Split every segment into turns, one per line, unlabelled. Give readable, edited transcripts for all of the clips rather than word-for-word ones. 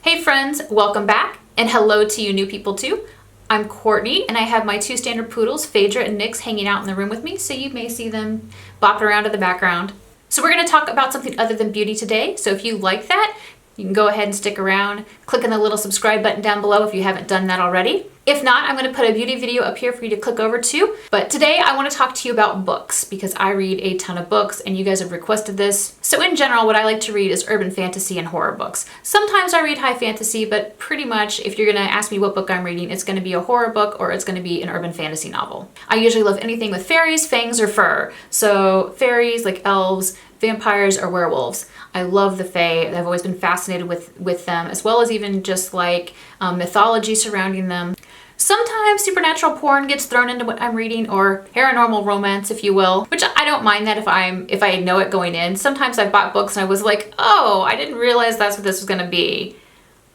Hey friends, welcome back, and hello to you new people too. I'm Courtney, and I have my two standard poodles, Phaedra and Nyx, hanging out in the room with me, so you may see them bopping around in the background. So we're going to talk about something other than beauty today, so if you like that, you can go ahead and stick around. Click on the little subscribe button down below if you haven't done that already. If not, I'm going to put a beauty video up here for you to click over to. But today I want to talk to you about books because I read a ton of books and you guys have requested this. So in general, what I like to read is urban fantasy and horror books. Sometimes I read high fantasy, but pretty much if you're going to ask me what book I'm reading, it's going to be a horror book or it's going to be an urban fantasy novel. I usually love anything with fairies, fangs, or fur. So fairies like elves, vampires, or werewolves. I love the Fae. I've always been fascinated with them, as well as even just like mythology surrounding them. Sometimes supernatural porn gets thrown into what I'm reading, or paranormal romance, if you will, which I don't mind that if I know it going in. Sometimes I've bought books and I was like, oh, I didn't realize that's what this was gonna be.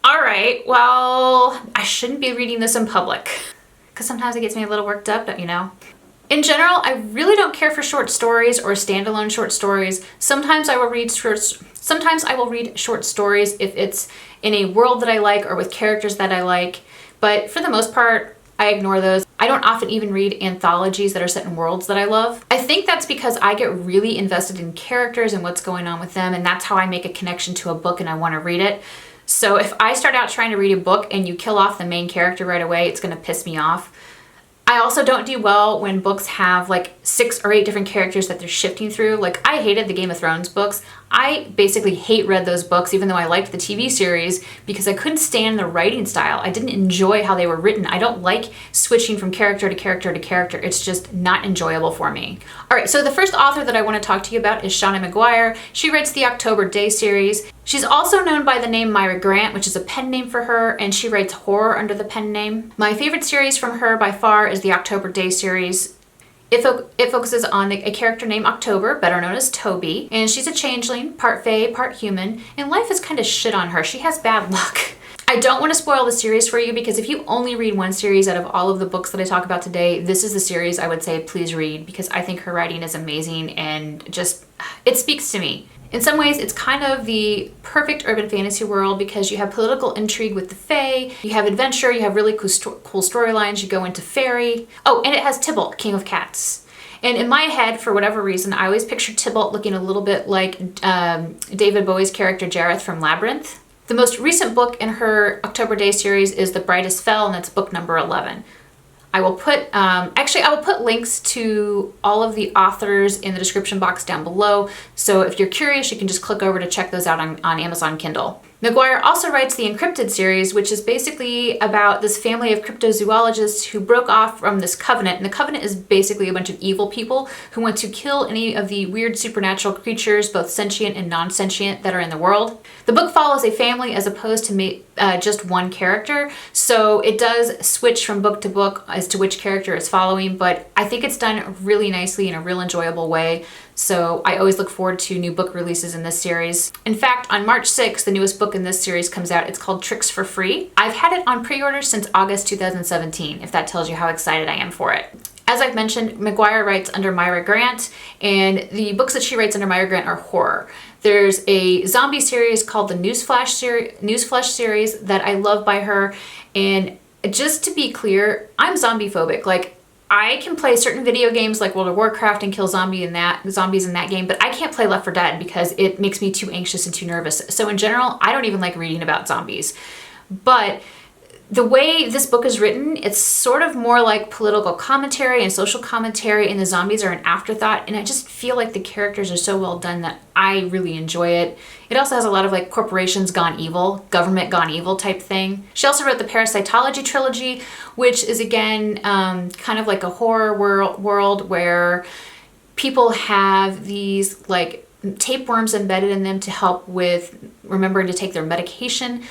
All right, well, I shouldn't be reading this in public, because sometimes it gets me a little worked up, don't you know? In general, I really don't care for short stories or standalone short stories. Sometimes I will read short stories if it's in a world that I like or with characters that I like. But for the most part, I ignore those. I don't often even read anthologies that are set in worlds that I love. I think that's because I get really invested in characters and what's going on with them, and that's how I make a connection to a book and I want to read it. So if I start out trying to read a book and you kill off the main character right away, it's going to piss me off. I also don't do well when books have like 6 or 8 different characters that they're shifting through. Like, I hated the Game of Thrones books. I basically read those books, even though I liked the TV series, because I couldn't stand the writing style. I didn't enjoy how they were written. I don't like switching from character to character to character. It's just not enjoyable for me. All right, so the first author that I want to talk to you about is Shawna McGuire. She writes the October Day series. She's also known by the name Myra Grant, which is a pen name for her, and she writes horror under the pen name. My favorite series from her by far is the October Day series. It focuses on a character named October, better known as Toby, and she's a changeling, part fae, part human, and life is kind of shit on her. She has bad luck. I don't want to spoil the series for you because if you only read one series out of all of the books that I talk about today, this is the series I would say please read because I think her writing is amazing and just, it speaks to me. In some ways, it's kind of the perfect urban fantasy world because you have political intrigue with the Fae, you have adventure, you have really cool storylines, you go into fairy. Oh, and it has Tybalt, King of Cats. And in my head, for whatever reason, I always pictured Tybalt looking a little bit like David Bowie's character Jareth from Labyrinth. The most recent book in her October Day series is The Brightest Fell, and that's book number 11. I will put, I will put links to all of the authors in the description box down below. So if you're curious, you can just click over to check those out on Amazon Kindle. McGuire also writes the Encrypted series, which is basically about this family of cryptozoologists who broke off from this covenant. And the covenant is basically a bunch of evil people who want to kill any of the weird supernatural creatures, both sentient and non-sentient, that are in the world. The book follows a family as opposed to just one character. So it does switch from book to book as to which character it's following, but I think it's done really nicely in a real enjoyable way. So I always look forward to new book releases in this series. In fact, on March 6th, the newest book in this series comes out. It's called Tricks for Free. I've had it on pre-order since August 2017, if that tells you how excited I am for it. As I've mentioned, McGuire writes under Myra Grant, and the books that she writes under Myra Grant are horror. There's a zombie series called the Newsflesh series that I love by her, and just to be clear, I'm zombie phobic. Like, I can play certain video games like World of Warcraft and kill zombies in that game, but I can't play Left 4 Dead because it makes me too anxious and too nervous. So in general, I don't even like reading about zombies. But the way this book is written, it's sort of more like political commentary and social commentary, and the zombies are an afterthought, and I just feel like the characters are so well done that I really enjoy it. It also has a lot of like corporations gone evil, government gone evil type thing. She also wrote the Parasitology trilogy, which is again kind of like a horror world where people have these like tapeworms embedded in them to help with remembering to take their medication.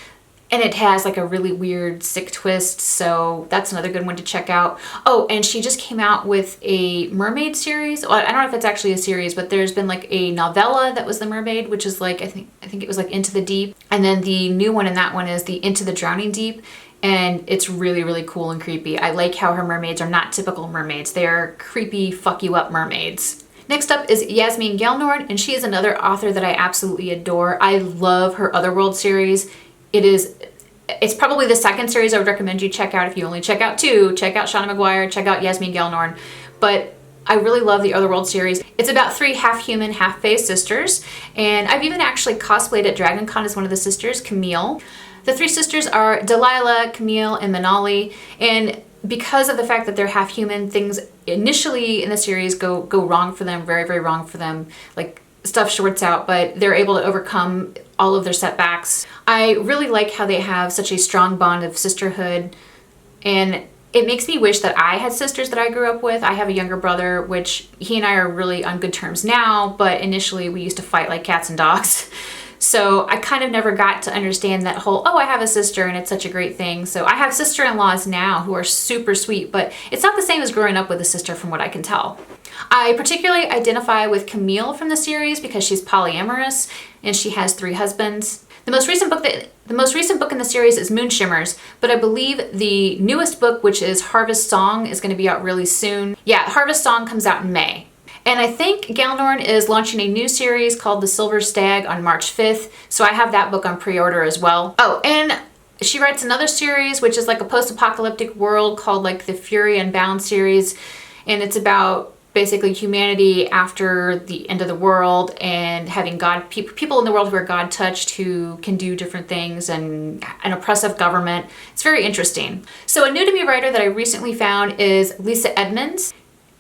And it has like a really weird sick twist, so that's another good one to check out. Oh, and she just came out with a mermaid series. Well, I don't know if it's actually a series, but there's been like a novella that was The Mermaid, which is like, I think it was like Into the Deep. And then the new one in that one is the Into the Drowning Deep. And it's really, really cool and creepy. I like how her mermaids are not typical mermaids. They're creepy, fuck you up mermaids. Next up is Yasmin Gelnord, and she is another author that I absolutely adore. I love her Otherworld series. It is It's probably the second series I would recommend you check out if you only check out two. Check out Shawna McGuire, check out Yasmin Gellnorn. But I really love the Otherworld series. It's about three half-human, half-fae sisters, and I've even actually cosplayed at DragonCon as one of the sisters, Camille. The three sisters are Delilah, Camille, and Manali, and because of the fact that they're half-human, things initially in the series go wrong for them, very, very wrong for them. Like, stuff shorts out, but they're able to overcome all of their setbacks. I really like how they have such a strong bond of sisterhood, and it makes me wish that I had sisters that I grew up with. I have a younger brother, which he and I are really on good terms now, but initially we used to fight like cats and dogs. So I kind of never got to understand that whole, oh, I have a sister and it's such a great thing. So I have sister-in-laws now who are super sweet, but it's not the same as growing up with a sister from what I can tell. I particularly identify with Camille from the series because she's polyamorous and she has 3 husbands. The most recent book in the series is Moonshimmers, but I believe the newest book, which is Harvest Song, is going to be out really soon. Yeah, Harvest Song comes out in May. And I think Gellnorn is launching a new series called The Silver Stag on March 5th, so I have that book on pre-order as well. Oh, and she writes another series, which is like a post-apocalyptic world called like the Fury Unbound series, and it's about basically humanity after the end of the world and having people in the world who are God touched who can do different things and an oppressive government. It's very interesting. So a new to me writer that I recently found is Lisa Edmonds.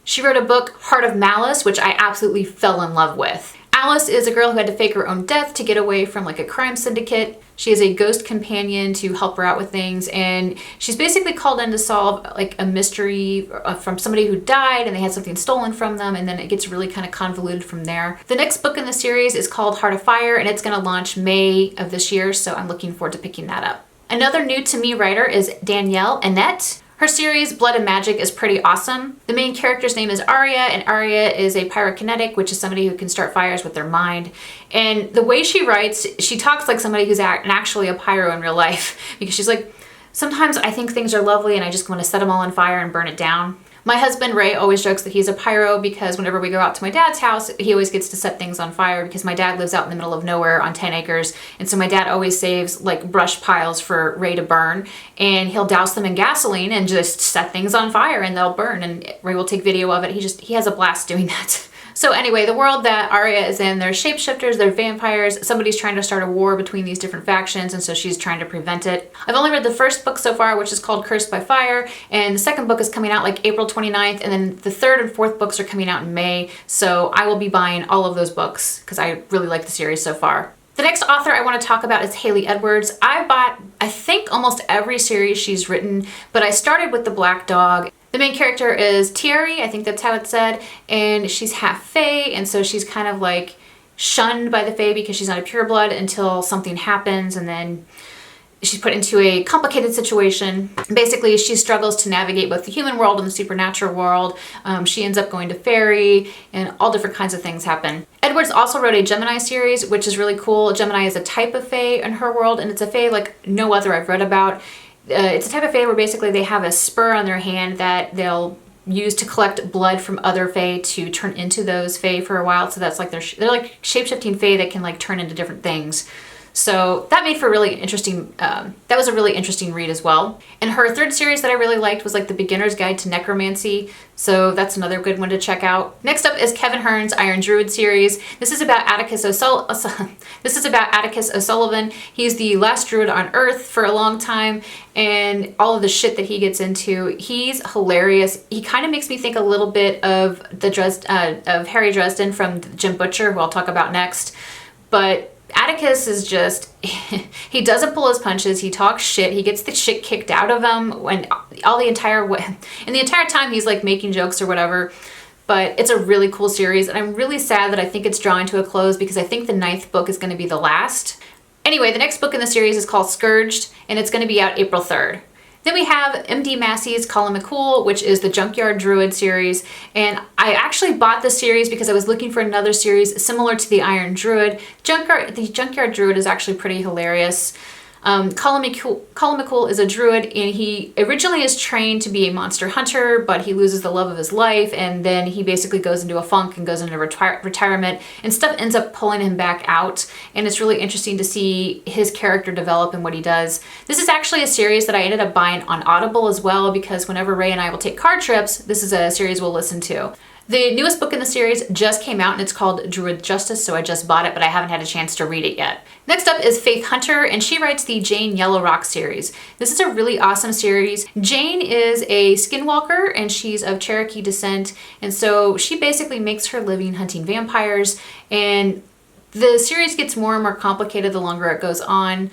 She wrote a book, Heart of Malice, which I absolutely fell in love with. Alice is a girl who had to fake her own death to get away from like a crime syndicate. She has a ghost companion to help her out with things, and she's basically called in to solve like a mystery from somebody who died and they had something stolen from them, and then it gets really kind of convoluted from there. The next book in the series is called Heart of Fire, and it's going to launch May of this year, so I'm looking forward to picking that up. Another new to me writer is Danielle Annette. Her series, Blood and Magic, is pretty awesome. The main character's name is Arya, and Arya is a pyrokinetic, which is somebody who can start fires with their mind. And the way she writes, she talks like somebody who's actually a pyro in real life, because she's like, sometimes I think things are lovely and I just want to set them all on fire and burn it down. My husband, Ray, always jokes that he's a pyro because whenever we go out to my dad's house, he always gets to set things on fire because my dad lives out in the middle of nowhere on 10 acres. And so my dad always saves like brush piles for Ray to burn, and he'll douse them in gasoline and just set things on fire and they'll burn, and Ray will take video of it. He has a blast doing that. So anyway, the world that Arya is in, they're shapeshifters, they're vampires, somebody's trying to start a war between these different factions, and so she's trying to prevent it. I've only read the first book so far, which is called Cursed by Fire, and the second book is coming out like April 29th, and then the third and fourth books are coming out in May, so I will be buying all of those books because I really like the series so far. The next author I want to talk about is Haley Edwards. I bought, I think, almost every series she's written, but I started with The Black Dog. The main character is Thierry, I think that's how it's said, and she's half fae, and so she's kind of like shunned by the fae because she's not a pureblood until something happens, and then she's put into a complicated situation. Basically, she struggles to navigate both the human world and the supernatural world. She ends up going to fairy, and all different kinds of things happen. Edwards also wrote a Gemini series, which is really cool. Gemini is a type of fae in her world, and it's a fae like no other I've read about. It's a type of fae where basically they have a spur on their hand that they'll use to collect blood from other fae to turn into those fae for a while. So that's like they're like shape-shifting fae that can like turn into different things. So that made for really interesting, that was a really interesting read as well. And her third series that I really liked was like The Beginner's Guide to Necromancy. So that's another good one to check out. Next up is Kevin Hearn's Iron Druid series. This is about Atticus O'Sullivan. He's the last druid on Earth for a long time, and all of the shit that he gets into. He's hilarious. He kind of makes me think a little bit of of Harry Dresden from Jim Butcher, who I'll talk about next. But Atticus is just, he doesn't pull his punches, he talks shit, he gets the shit kicked out of him when the entire time he's like making jokes or whatever. But it's a really cool series, and I'm really sad that I think it's drawing to a close because I think the 9th book is going to be the last. Anyway, the next book in the series is called Scourged, and it's going to be out April 3rd. Then we have MD Massey's Colin McCool, which is the Junkyard Druid series, and I actually bought this series because I was looking for another series similar to the Iron Druid. The Junkyard Druid is actually pretty hilarious. Colin McCool is a druid, and he originally is trained to be a monster hunter, but he loses the love of his life, and then he basically goes into a funk and goes into retirement, and stuff ends up pulling him back out, and it's really interesting to see his character develop and what he does. This is actually a series that I ended up buying on Audible as well, because whenever Ray and I will take car trips, this is a series we'll listen to. The newest book in the series just came out, and it's called Druid Justice, so I just bought it, but I haven't had a chance to read it yet. Next up is Faith Hunter, and she writes the Jane Yellow Rock series. This is a really awesome series. Jane is a skinwalker, and she's of Cherokee descent, and so she basically makes her living hunting vampires, and the series gets more and more complicated the longer it goes on.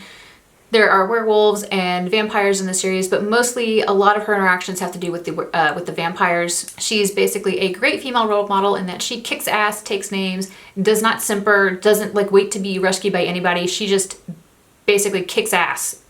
There are werewolves and vampires in the series, but mostly a lot of her interactions have to do with the vampires. She's basically a great female role model in that she kicks ass, takes names, does not simper, doesn't like wait to be rescued by anybody. She just basically kicks ass.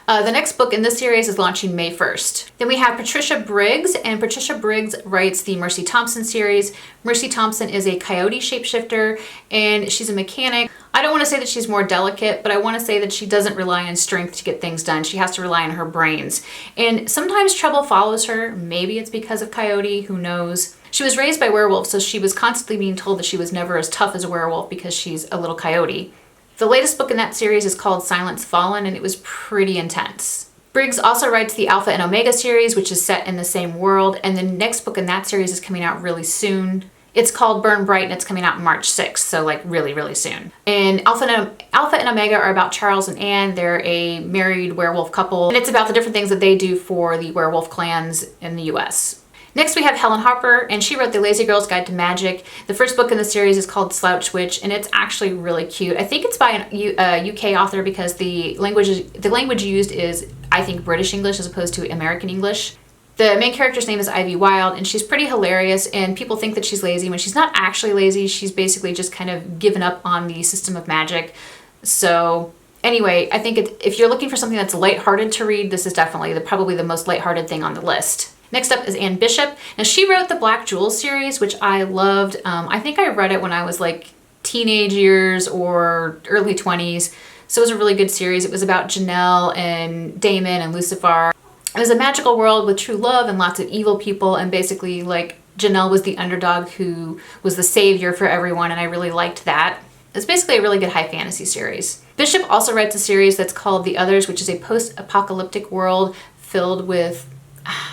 The next book in this series is launching May 1st. Then we have Patricia Briggs, and Patricia Briggs writes the Mercy Thompson series. Mercy Thompson is a coyote shapeshifter, and she's a mechanic. I don't want to say that she's more delicate, but I want to say that she doesn't rely on strength to get things done. She has to rely on her brains. And sometimes trouble follows her. Maybe it's because of coyote, who knows. She was raised by werewolves, so she was constantly being told that she was never as tough as a werewolf because she's a little coyote. The latest book in that series is called Silence Fallen, and it was pretty intense. Briggs also writes the Alpha and Omega series, which is set in the same world, and the next book in that series is coming out really soon. It's called Burn Bright, and it's coming out March 6th, so like really, really soon. And Alpha and Omega are about Charles and Anne. They're a married werewolf couple, and it's about the different things that they do for the werewolf clans in the US. Next we have Helen Harper, and she wrote The Lazy Girl's Guide to Magic. The first book in the series is called Slouch Witch, and it's actually really cute. I think it's by a UK author because the language used is, I think, British English as opposed to American English. The main character's name is Ivy Wilde, and she's pretty hilarious, and people think that she's lazy when she's not actually lazy. She's basically just kind of given up on the system of magic. So anyway, I think if you're looking for something that's lighthearted to read, this is definitely probably the most lighthearted thing on the list. Next up is Anne Bishop. Now she wrote the Black Jewels series, which I loved. I think I read it when I was like teenage years or early 20s. So it was a really good series. It was about Janelle and Damon and Lucifer. It was a magical world with true love and lots of evil people, and basically like Janelle was the underdog who was the savior for everyone, and I really liked that. It's basically a really good high fantasy series. Bishop also writes a series that's called The Others, which is a post-apocalyptic world filled with,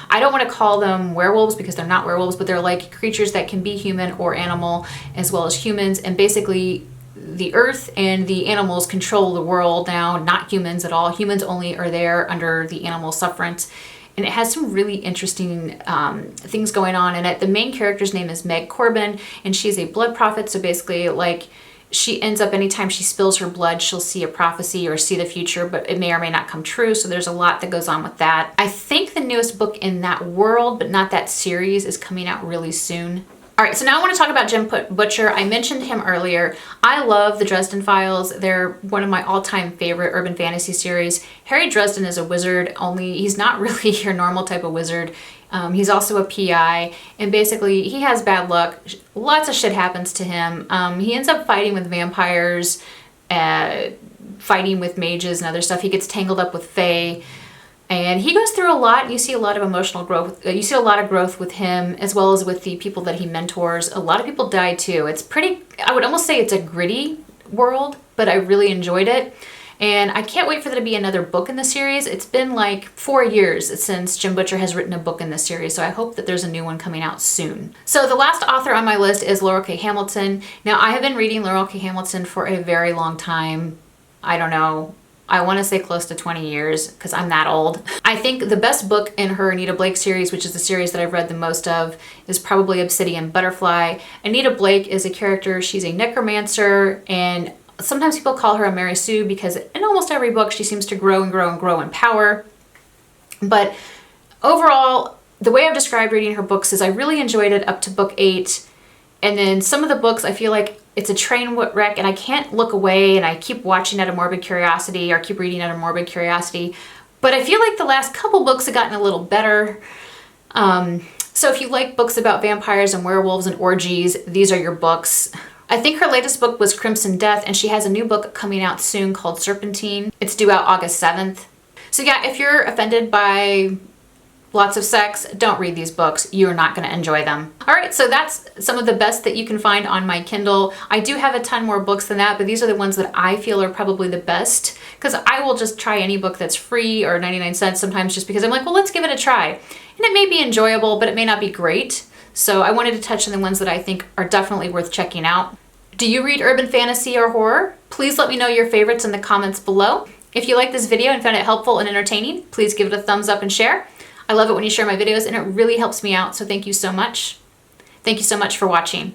I don't want to call them werewolves because they're not werewolves, but they're like creatures that can be human or animal as well as humans, and basically the earth and the animals control the world now, not humans at all. Humans only are there under the animal sufferance. And it has some really interesting things going on in it. The main character's name is Meg Corbin, and she's a blood prophet. So basically, like, she ends up, anytime she spills her blood, she'll see a prophecy or see the future, but it may or may not come true. So there's a lot that goes on with that. I think the newest book in that world, but not that series, is coming out really soon. All right, so now I want to talk about Jim Butcher. I mentioned him earlier. I love the Dresden Files. They're one of my all-time favorite urban fantasy series. Harry Dresden is a wizard, only he's not really your normal type of wizard. He's also a PI, and basically he has bad luck. Lots of shit happens to him. He ends up fighting with vampires, fighting with mages and other stuff. He gets tangled up with fae. And he goes through a lot. You see a lot of emotional growth. You see a lot of growth with him as well as with the people that he mentors. A lot of people die too. It's pretty, I would almost say it's a gritty world, but I really enjoyed it. And I can't wait for there to be another book in the series. It's been like 4 years since Jim Butcher has written a book in this series, so I hope that there's a new one coming out soon. So the last author on my list is Laurell K. Hamilton. Now, I have been reading Laurell K. Hamilton for a very long time. I don't know. I want to say close to 20 years because I'm that old. I think the best book in her Anita Blake series, which is the series that I've read the most of, is probably Obsidian Butterfly. Anita Blake is a character. She's a necromancer, and sometimes people call her a Mary Sue because in almost every book she seems to grow and grow and grow in power. But overall, the way I've described reading her books is I really enjoyed it up to book 8. And then some of the books I feel like it's a train wreck and I can't look away, and I keep watching out of morbid curiosity or keep reading out of morbid curiosity. But I feel like the last couple books have gotten a little better. So if you like books about vampires and werewolves and orgies, these are your books. I think her latest book was Crimson Death, and she has a new book coming out soon called Serpentine. It's due out August 7th. So yeah, if you're offended by lots of sex, don't read these books. You're not going to enjoy them. All right, so that's some of the best that you can find on my Kindle. I do have a ton more books than that, but these are the ones that I feel are probably the best, because I will just try any book that's free or 99 cents sometimes just because I'm like, well, let's give it a try. And it may be enjoyable, but it may not be great. So I wanted to touch on the ones that I think are definitely worth checking out. Do you read urban fantasy or horror? Please let me know your favorites in the comments below. If you like this video and found it helpful and entertaining, please give it a thumbs up and share. I love it when you share my videos, and it really helps me out, so thank you so much. Thank you so much for watching.